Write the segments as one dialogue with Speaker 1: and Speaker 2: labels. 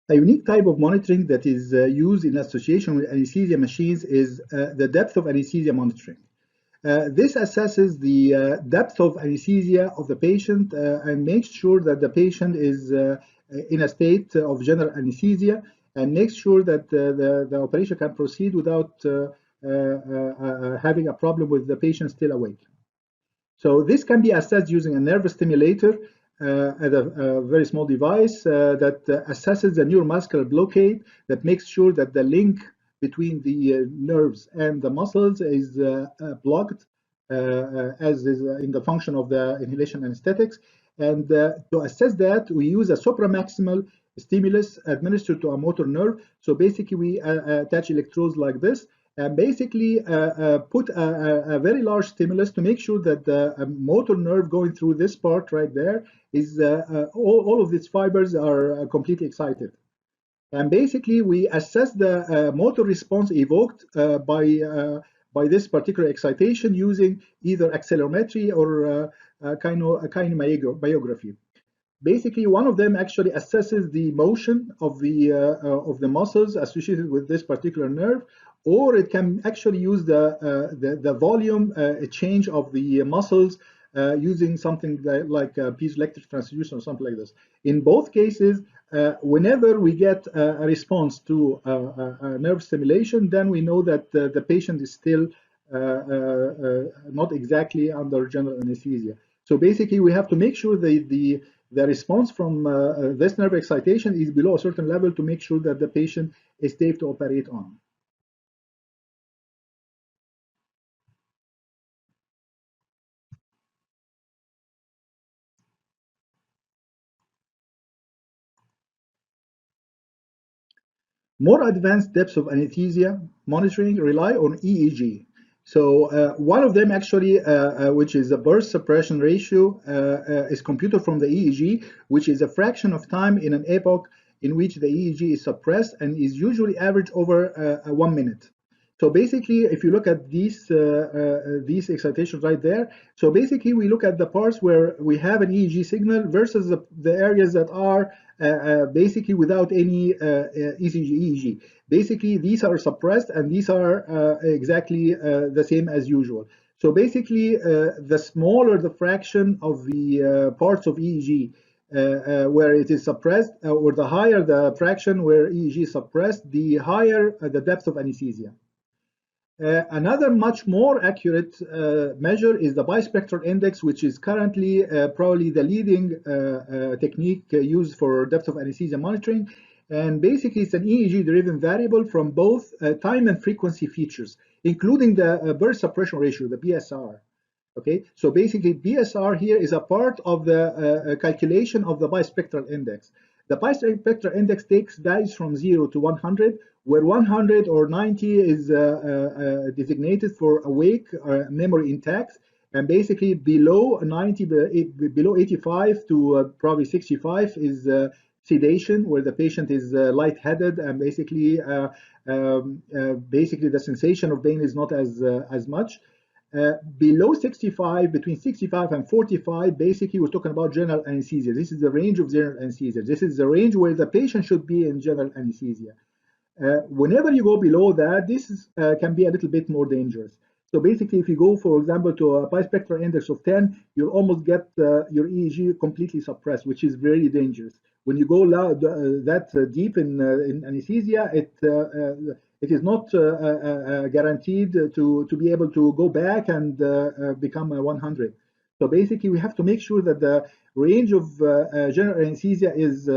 Speaker 1: A unique type of monitoring that is used in association with anesthesia machines is the depth of anesthesia monitoring. This assesses the depth of anesthesia of the patient and makes sure that the patient is in a state of general anesthesia and makes sure that the operation can proceed without having a problem with the patient still awake. So this can be assessed using a nerve stimulator at a very small device that assesses the neuromuscular blockade that makes sure that the link between the nerves and the muscles is blocked as is in the function of the inhalation anesthetics. And to assess that, we use a supramaximal stimulus administered to a motor nerve. So basically, we attach electrodes like this and basically put a very large stimulus to make sure that the motor nerve going through this part right there is all of its fibers are completely excited. And basically, we assess the motor response evoked by this particular excitation using either accelerometry or kinemyography. Basically, one of them actually assesses the motion of the muscles associated with this particular nerve, or it can actually use the volume change of the muscles using something like piezoelectric transducer or something like this. In both cases, whenever we get a response to a nerve stimulation, then we know that the patient is still not exactly under general anesthesia. So basically, we have to make sure the response from this nerve excitation is below a certain level to make sure that the patient is safe to operate on. More advanced depths of anesthesia monitoring rely on EEG. So one of them actually, which is the burst suppression ratio, is computed from the EEG, which is a fraction of time in an epoch in which the EEG is suppressed and is usually averaged over 1 minute. So basically, if you look at these excitations right there, so basically we look at the parts where we have an EEG signal versus the areas that are basically without any EEG. Basically, these are suppressed and these are exactly the same as usual. So basically, the smaller the fraction of the parts of EEG where it is suppressed, or the higher the fraction where EEG is suppressed, the higher the depth of anesthesia. Another much more accurate measure is the bispectral index, which is currently probably the leading technique used for depth of anesthesia monitoring. And basically, it's an EEG-driven variable from both time and frequency features, including the burst suppression ratio, the BSR. Okay, so basically, BSR here is a part of the calculation of the bispectral index. The bispectral index takes values from 0 to 100, where 100 or 90 is designated for awake or memory intact, and basically below 90, below 85 to probably 65 is sedation, where the patient is lightheaded, and basically basically the sensation of pain is not as much. Below 65, between 65 and 45, basically we're talking about general anesthesia. This is the range of general anesthesia. This is the range where the patient should be in general anesthesia. Whenever you go below that, this can be a little bit more dangerous. So basically, if you go, for example, to a bispectral index of 10, you'll almost get your EEG completely suppressed, which is very dangerous. When you go that deep in anesthesia, it is not guaranteed to be able to go back and become a 100. So basically, we have to make sure that the range of general anesthesia is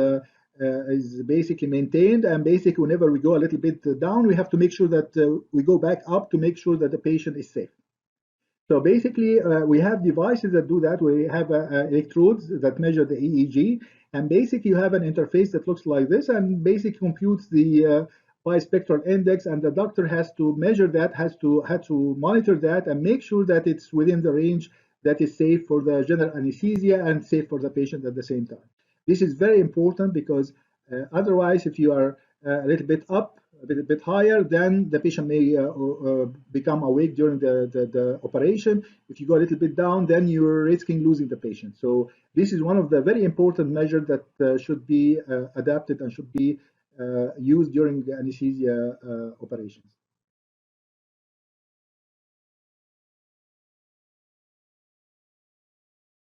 Speaker 1: basically maintained, and basically whenever we go a little bit down, we have to make sure that we go back up to make sure that the patient is safe. So basically we have devices that do that. We have electrodes that measure the EEG, and basically you have an interface that looks like this and basically computes the bispectral index, and the doctor has to measure that, has to monitor that and make sure that it's within the range that is safe for the general anesthesia and safe for the patient at the same time. This is very important because otherwise, if you are a little bit up, a little bit higher, then the patient may become awake during the operation. If you go a little bit down, then you're risking losing the patient. So this is one of the very important measures that should be adapted and should be used during the anesthesia operations.